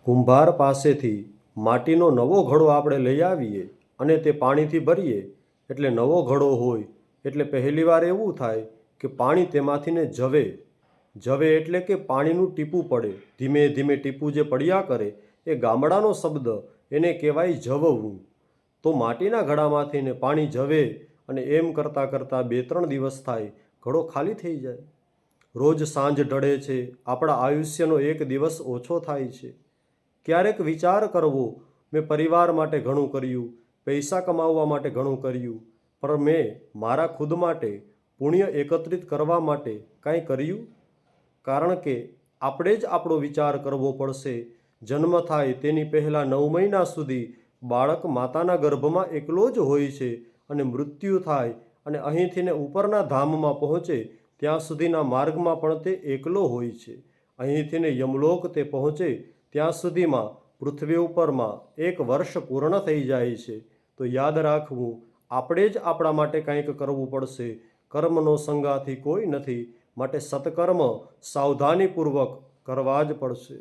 કુંભાર પાસેથી માટીનો નવો ઘડો આપણે લઈ આવીએ અને તે પાણીથી ભરીએ એટલે નવો ઘડો હોય એટલે પહેલીવાર એવું થાય કે પાણી તેમાંથીને જવે એટલે કે પાણીનું ટીપું પડે, ધીમે ધીમે ટીપું જે પડ્યા કરે એ ગામડાનો શબ્દ, એને કહેવાય જવવું. તો માટીના ઘડામાંથીને પાણી જવે અને એમ કરતાં કરતાં 2-3 દિવસ થાય, ઘડો ખાલી થઈ જાય. રોજ સાંજ ઢળે છે, આપણા આયુષ્યનો એક દિવસ ઓછો થાય છે. ક્યારેક વિચાર કરવો, મેં પરિવાર માટે ઘણું કર્યું, પૈસા કમાવવા માટે ઘણું કર્યું, પણ મેં મારા ખુદ માટે, પુણ્ય એકત્રિત કરવા માટે કાંઈ કર્યું? કારણ કે આપણે જ આપણો વિચાર કરવો પડશે. જન્મ થાય તેની પહેલાં 9 મહિના સુધી બાળક માતાના ગર્ભમાં એકલો જ હોય છે અને મૃત્યુ થાય અને અહીંથીને ઉપરના ધામમાં પહોંચે ત્યાં સુધીના માર્ગમાં પણ તે એકલો હોય છે. અહીંથીને યમલોક તે પહોંચે ત્યાં સુધીમાં પૃથ્વી ઉપરમાં 1 વર્ષ પૂર્ણ થઈ જાય છે. તો યાદ રાખવું, આપણે જ આપણા માટે કંઈક કરવું પડશે. કર્મનો સંગાથી કોઈ નથી, માટે સત્કર્મ સાવધાનીપૂર્વક કરવા જ પડશે.